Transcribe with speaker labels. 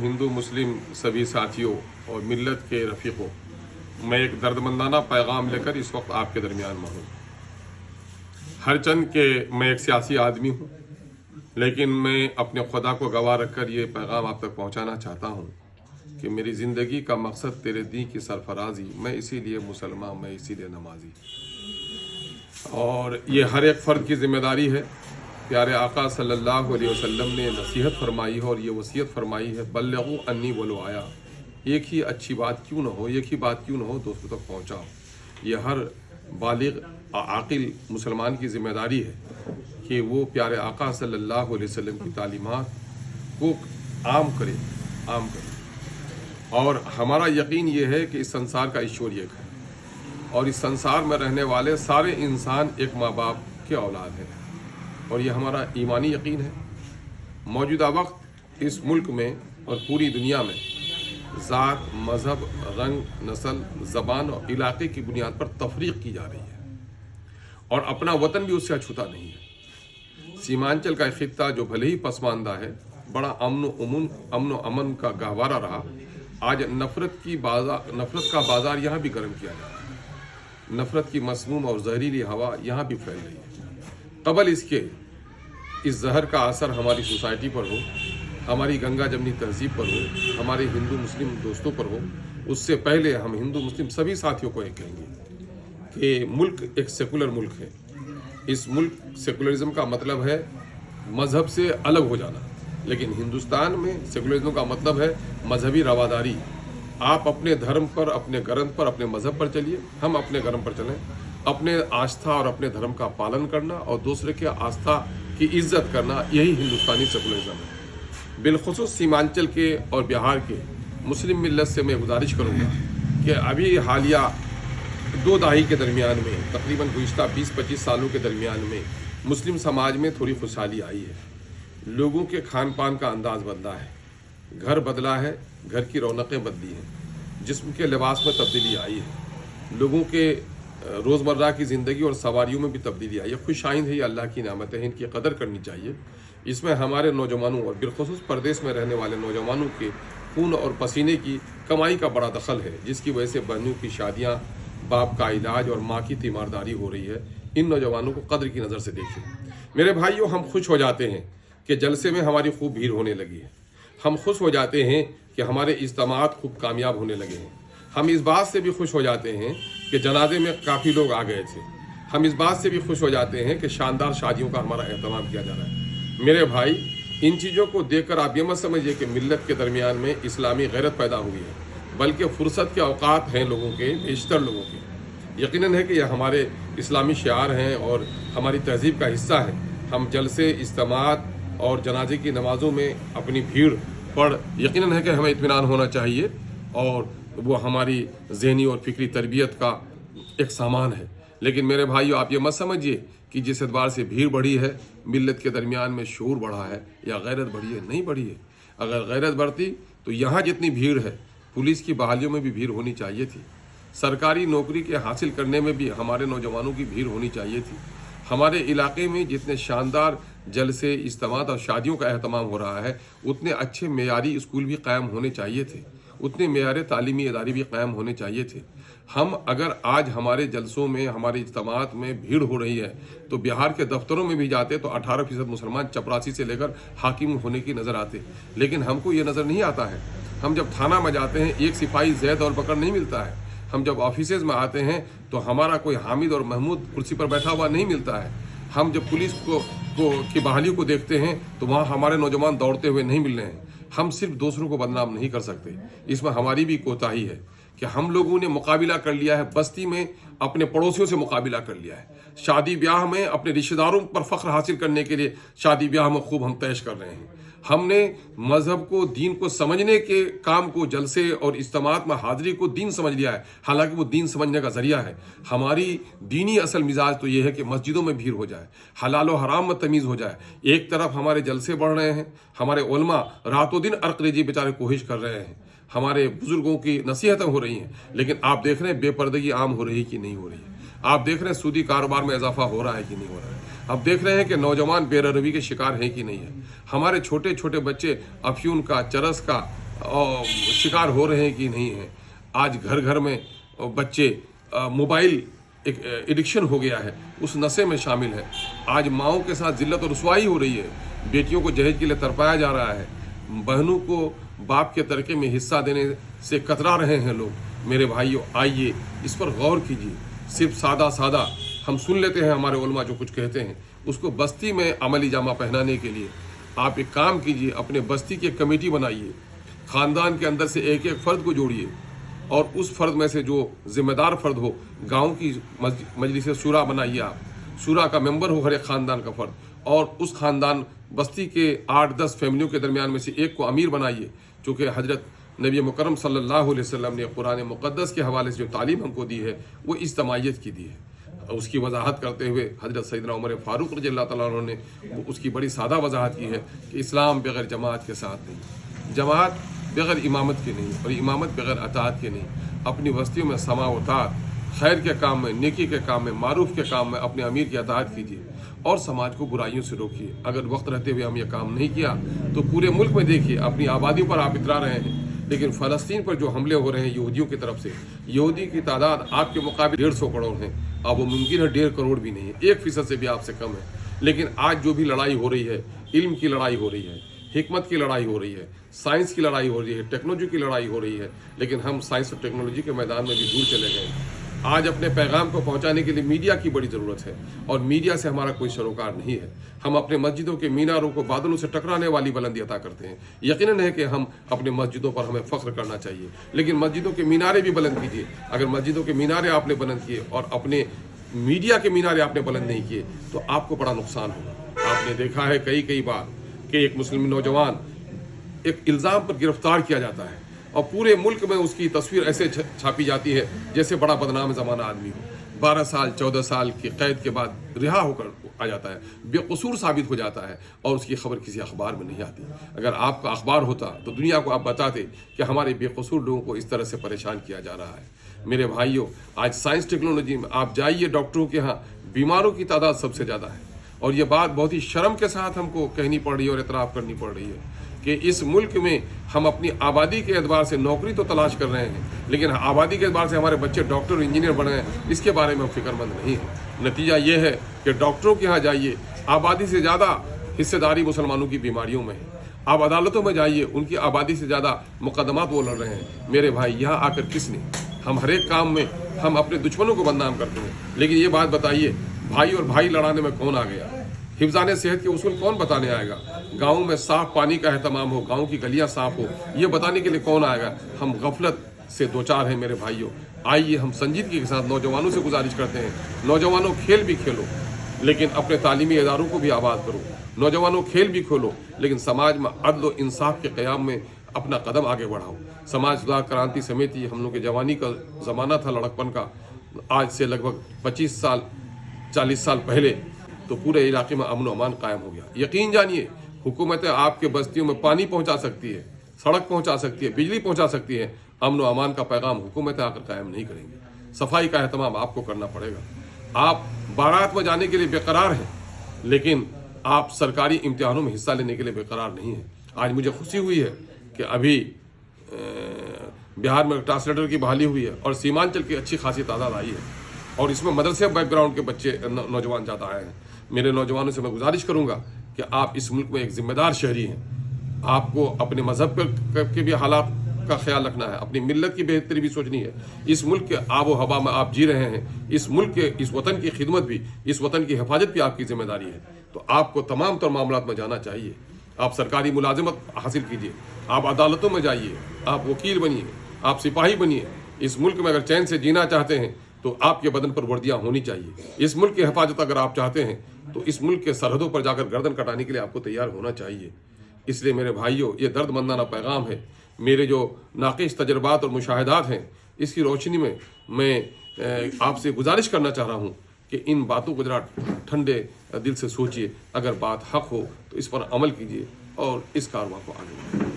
Speaker 1: हिंदू मुस्लिम सभी साथियों और मिल्लत के रफ़ीक़ों, मैं एक दर्दमंदाना पैगाम लेकर इस वक्त आपके दरमियान में हूँ। हर चंद के मैं एक सियासी आदमी हूँ, लेकिन मैं अपने खुदा को गवाह रखकर ये पैगाम आप तक पहुँचाना चाहता हूँ कि मेरी ज़िंदगी का मकसद तेरे दीन की सरफराजी, मैं इसीलिए मुसलमान, मैं इसीलिए नमाजी। और ये हर एक फ़र्द की ज़िम्मेदारी है। प्यारे आका सल्लल्लाहु अलैहि वसल्लम ने नसीहत फरमाई है और ये वसीयत फरमाई है, बल्लिगू अन्नी वलो आया। एक ही अच्छी बात क्यों न हो, एक ही बात क्यों न हो, दोस्तों तक पहुँचाओ। ये हर बालिग आकिल मुसलमान की ज़िम्मेदारी है कि वो प्यारे आका सल्लल्लाहु अलैहि वसल्लम की तालीमात को आम करे। और हमारा यकीन ये है कि इस संसार का ईश्वर एक है और इस संसार में रहने वाले सारे इंसान एक माँ बाप के औलाद हैं, और ये हमारा ईमानी यकीन है। मौजूदा वक्त इस मुल्क में और पूरी दुनिया में ज़ात, मज़हब, रंग, नस्ल, ज़बान और इलाके की बुनियाद पर तफरीक की जा रही है और अपना वतन भी उससे अछूता नहीं है। सीमांचल का खित्ता जो भले ही पसमानदा है, बड़ा अमन अमन का गहवारा रहा, आज नफ़रत का बाज़ार यहाँ भी गर्म किया जा रहा है। नफ़रत की मसमूम और जहरीली हवा यहाँ भी फैल रही है। कबल इसके इस जहर का असर हमारी सोसाइटी पर हो, हमारी गंगा जमनी तहजीब पर हो, हमारे हिंदू मुस्लिम दोस्तों पर हो, उससे पहले हम हिंदू मुस्लिम सभी साथियों को ये कहेंगे कि मुल्क एक सेकुलर मुल्क है। इस मुल्क सेकुलरिज्म का मतलब है मज़हब से अलग हो जाना, लेकिन हिंदुस्तान में सेकुलरिज्म का मतलब है मजहबी रवादारी। आप अपने धर्म पर, अपने ग्रंथ पर, अपने मज़हब पर चलिए, हम अपने धर्म पर चलें। अपने आस्था और अपने धर्म का पालन करना और दूसरे के आस्था की इज्जत करना, यही हिंदुस्तानी सेकुलरिज्म है। बिलखुसूस सीमांचल के और बिहार के मुस्लिम मिल्लत से मैं गुजारिश करूँगा कि अभी हालिया 2 दहाई के दरमियान में, तकरीबन गुज़िश्ता 20-25 सालों के दरमियान में मुस्लिम समाज में थोड़ी खुशहाली आई है। लोगों के खान पान का अंदाज़ बदला है, घर बदला है, घर की रौनकें बदली हैं, जिस्म के लिबास में तब्दीली आई है, लोगों के रोज़मर्रा की ज़िंदगी और सवारियों में भी तब्दीली आई है। खुश आइंद है, ये अल्लाह की नेमत है, इनकी कदर करनी चाहिए। इसमें हमारे नौजवानों और बिलखुसूस परदेश में रहने वाले नौजवानों के खून और पसीने की कमाई का बड़ा दखल है, जिसकी वजह से बहनों की शादियाँ, बाप का इलाज और माँ की तीमारदारी हो रही है। इन नौजवानों को कदर की नज़र से देखिए। मेरे भाइयों, हम खुश हो जाते हैं कि जलसे में हमारी खूब भीड़ होने लगी है। हम खुश हो जाते हैं कि हमारे इज्तिमात खूब कामयाब होने लगे हैं। हम इस बात से भी खुश हो जाते हैं कि जनाजे में काफ़ी लोग आ गए थे। हम इस बात से भी खुश हो जाते हैं कि शानदार शादियों का हमारा एहतमाम किया जा रहा है। मेरे भाई, इन चीज़ों को देखकर आप ये मत समझिए कि मिल्लत के दरमियान में इस्लामी गैरत पैदा हुई है, बल्कि फुर्सत के औकात हैं लोगों के, बेशतर लोगों के। यकीनन है कि यह हमारे इस्लामी शिआर हैं और हमारी तहजीब का हिस्सा है। हम जलसे, इज्तिमात और जनाजे की नमाज़ों में अपनी भीड़ पर यकीनन है कि हमें इत्मीनान होना चाहिए, और वो हमारी ज़हनी और फ़िक्री तरबियत का एक सामान है। लेकिन मेरे भाइयों, आप ये मत समझिए कि जिस एतबार से भीड़ बढ़ी है, मिल्लत के दरमियान में शूर बढ़ा है या गैरत बढ़ी है, नहीं बढ़ी है। अगर गैरत बढ़ती तो यहाँ जितनी भीड़ है, पुलिस की बहालियों में भी भीड़ होनी चाहिए थी। सरकारी नौकरी के हासिल करने में भी हमारे नौजवानों की भीड़ होनी चाहिए थी। हमारे इलाके में जितने शानदार जलसे, इज्तिमात और शादियों का एहतमाम हो रहा है, उतने अच्छे मेयारी स्कूल भी कायम होने चाहिए थे, उतने मेयारे तालीमी इदारे भी कायम होने चाहिए थे। हम अगर आज हमारे जलसों में, हमारे इज्तिमात में भीड़ हो रही है, तो बिहार के दफ्तरों में भी जाते तो 18% मुसलमान चपरासी से लेकर हाकिम होने की नज़र आते, लेकिन हमको ये नज़र नहीं आता है। हम जब थाना में जाते हैं, एक सिपाही ज़ैद और बकर नहीं मिलता है। हम जब ऑफिसेज में आते हैं तो हमारा कोई हामिद और महमूद कुर्सी पर बैठा हुआ नहीं मिलता है। हम जब पुलिस की बहाली को देखते हैं तो वहाँ हमारे नौजवान दौड़ते हुए नहीं मिल रहे हैं। हम सिर्फ दूसरों को बदनाम नहीं कर सकते, इसमें हमारी भी कोताही है कि हम लोगों ने मुकाबिला कर लिया है, बस्ती में अपने पड़ोसियों से मुकाबिला कर लिया है, शादी ब्याह में अपने रिश्तेदारों पर फ़ख्र हासिल करने के लिए शादी ब्याह में खूब हम तैश कर रहे हैं। हमने मज़हब को, दीन को समझने के काम को, जलसे और इज्तिमात में हाज़िरी को दीन समझ लिया है, हालांकि वो दीन समझने का ज़रिया है। हमारी दीनी असल मिजाज तो ये है कि मस्जिदों में भीड़ हो जाए, हलाल और हराम में तमीज़ हो जाए। एक तरफ हमारे जलसे बढ़ रहे हैं, हमारे उलमा रातों दिन अर्क़रेजी बेचारे कोशिश कर रहे हैं, हमारे बुज़ुर्गों की नसीहतें हो रही हैं, लेकिन आप देख रहे हैं बेपर्दगी आम हो रही कि नहीं हो रही है। आप देख रहे हैं सूदी कारोबार में इजाफा हो रहा है कि नहीं हो रहा है। अब देख रहे हैं कि नौजवान बेरहमी के शिकार हैं कि नहीं है। हमारे छोटे छोटे बच्चे अफ्यून का, चरस का शिकार हो रहे हैं कि नहीं हैं। आज घर घर में बच्चे मोबाइल एक एडिक्शन हो गया है, उस नशे में शामिल है। आज माओं के साथ जिल्लत और रुसवाई हो रही है, बेटियों को जहेज के लिए तरपाया जा रहा है, बहनों को बाप के तरके में हिस्सा देने से कतरा रहे हैं लोग। मेरे भाइयों, आइए इस पर गौर कीजिए। सिर्फ सादा हम सुन लेते हैं हमारे उलमा जो कुछ कहते हैं, उसको बस्ती में अमली जामा पहनाने के लिए आप एक काम कीजिए, अपने बस्ती की कमेटी बनाइए, ख़ानदान के अंदर से एक फ़र्द को जोड़िए और उस फ़र्द में से जो ज़िम्मेदार फ़र्द हो, गांव की मजलिस शूरा बनाइए, आप शूरा का मेंबर हो हर एक ख़ानदान का फ़र्द, और उस ख़ानदान बस्ती के 8-10 फैमिलियों के दरमियान में से एक को अमीर बनाइए। चूँकि हज़रत नबी मुकर्रम सल्लल्लाहु अलैहि वसल्लम ने कुरान मुक़द्दस के हवाले से जो तालीम हमको दी है वो इज्तमाइयत की दी है। उसकी वजाहत करते हुए हज़रत सैयदना उमर फ़ारूक रज़ियल्लाहु तआला अन्हु ने उसकी बड़ी सादा वजाहत की है कि इस्लाम बग़ैर जमात के साथ नहीं, जमात बग़ैर इमामत के नहीं और इमामत बग़ैर अताअत के नहीं। अपनी बस्तियों में समा उतार, खैर के काम में, नेकी के काम में, मारूफ के काम में अपने अमीर की अताअत कीजिए और समाज को बुराइयों से रोकिए। अगर वक्त रहते हुए हम ये काम नहीं किया तो पूरे मुल्क में देखिए अपनी आबादियों पर आप इतरा रहे हैं, लेकिन फ़लस्तीन पर जो हमले हो रहे हैं यहूदियों की तरफ से, यहूदी की तादाद आपके मुकाबले 150 करोड़ है। अब वो मुमकिन है 1.5 करोड़ भी नहीं है, 1% से भी आपसे कम है। लेकिन आज जो भी लड़ाई हो रही है, इल्म की लड़ाई हो रही है, हिकमत की लड़ाई हो रही है, साइंस की लड़ाई हो रही है, टेक्नोलॉजी की लड़ाई हो रही है, लेकिन हम साइंस और टेक्नोलॉजी के मैदान में भी दूर चले गए। आज अपने पैगाम को पहुंचाने के लिए मीडिया की बड़ी ज़रूरत है और मीडिया से हमारा कोई सरोकार नहीं है। हम अपने मस्जिदों के मीनारों को बादलों से टकराने वाली बुलंदी अता करते हैं। यकीनन है कि हम अपने मस्जिदों पर हमें फ़ख्र करना चाहिए, लेकिन मस्जिदों के मीनारे भी बुलंद कीजिए। अगर मस्जिदों के मीनारे आपने बुलंद किए और अपने मीडिया के मीनारे आपने बुलंद नहीं किए तो आपको बड़ा नुकसान होगा। आपने देखा है कई बार कि एक मुस्लिम नौजवान एक इल्ज़ाम पर गिरफ्तार किया जाता है और पूरे मुल्क में उसकी तस्वीर ऐसे छापी जाती है जैसे बड़ा बदनाम ज़माना आदमी हो। 12 साल 14 साल की कैद के बाद रिहा होकर आ जाता है, बेकसूर साबित हो जाता है और उसकी खबर किसी अखबार में नहीं आती। अगर आपका अखबार होता तो दुनिया को आप बताते कि हमारे बेकसूर लोगों को इस तरह से परेशान किया जा रहा है। मेरे भाइयों, आज साइंस टेक्नोलॉजी में आप जाइए, डॉक्टरों के यहाँ बीमारों की तादाद सबसे ज़्यादा है और ये बात बहुत ही शर्म के साथ हमको कहनी पड़ रही है और इतराफ़ करनी पड़ रही है कि इस मुल्क में हम अपनी आबादी के एतबार से नौकरी तो तलाश कर रहे हैं, लेकिन आबादी के एतबार से हमारे बच्चे डॉक्टर और इंजीनियर बने हैं, इसके बारे में हम फिक्रमंद नहीं हैं। नतीजा ये है कि डॉक्टरों के यहाँ जाइए, आबादी से ज़्यादा हिस्सेदारी मुसलमानों की बीमारियों में है। आप अदालतों में जाइए, उनकी आबादी से ज़्यादा मुकदमात वो लड़ रहे हैं। मेरे भाई, यहाँ आकर किसने, हम हर एक काम में हम अपने दुश्मनों को बदनाम करते हैं, लेकिन ये बात बताइए भाई और भाई लड़ाने में कौन आ गया? हिफ्ज़ाने सेहत के उसूल कौन बताने आएगा? गाँव में साफ पानी का एहतमाम हो, गाँव की गलियाँ साफ हो, ये बताने के लिए कौन आएगा? हम गफलत से दो चार हैं मेरे भाइयों। आइए हम संजीदगी के साथ नौजवानों से गुजारिश करते हैं, नौजवानों खेल भी खेलो लेकिन अपने तालीमी इदारों को भी आबाद करो। नौजवानों खेल भी खोलो लेकिन समाज में अदल व इंसाफ के क़याम में अपना कदम आगे बढ़ाओ। समाज सुधार क्रांति समिति, हम लोग के जवानी का ज़माना था लड़कपन का, आज से लगभग 25 साल 40 साल पहले तो पूरे इलाके में अमन अमान कायम हो गया। यकीन जानिए, हुकूमतें आपके बस्तियों में पानी पहुंचा सकती है, सड़क पहुंचा सकती है, बिजली पहुंचा सकती है, अमन अमान का पैगाम हुकूमतें आकर कायम नहीं करेंगी। सफाई का एहतमाम आपको करना पड़ेगा। आप बारात में जाने के लिए बेकरार हैं लेकिन आप सरकारी इम्तिहानों में हिस्सा लेने के लिए बेकरार नहीं हैं। आज मुझे खुशी हुई है कि अभी बिहार में ट्रांसलेटर की बहाली हुई है और सीमांचल की अच्छी खासी तादाद आई है और इसमें मदरसे बैकग्राउंड के बच्चे नौजवान ज़्यादा आए हैं। मेरे नौजवानों से मैं गुजारिश करूंगा कि आप इस मुल्क में एक जिम्मेदार शहरी हैं। आपको अपने मज़हब के भी हालात का ख्याल रखना है, अपनी मिल्लत की बेहतरी भी सोचनी है। इस मुल्क के आबो हवा में आप जी रहे हैं, इस मुल्क के, इस वतन की खिदमत भी, इस वतन की हिफाजत भी आपकी जिम्मेदारी है। तो आपको तमाम तर मामलात में जाना चाहिए। आप सरकारी मुलाजिमत हासिल कीजिए, आप अदालतों में जाइए, आप वकील बनिए, आप सिपाही बनिए। इस मुल्क में अगर चैन से जीना चाहते हैं तो आपके बदन पर वर्दियाँ होनी चाहिए। इस मुल्क की हिफाजत अगर आप चाहते हैं तो इस मुल्क के सरहदों पर जाकर गर्दन कटाने के लिए आपको तैयार होना चाहिए। इसलिए मेरे भाइयों, ये दर्दमंदाना पैगाम है। मेरे जो नाक़िस तजर्बात और मुशाहिदात हैं, इसकी रोशनी में मैं आपसे गुजारिश करना चाह रहा हूँ कि इन बातों को जरा ठंडे दिल से सोचिए। अगर बात हक हो तो इस पर अमल कीजिए और इस कारवां को आगे बढ़ाइए।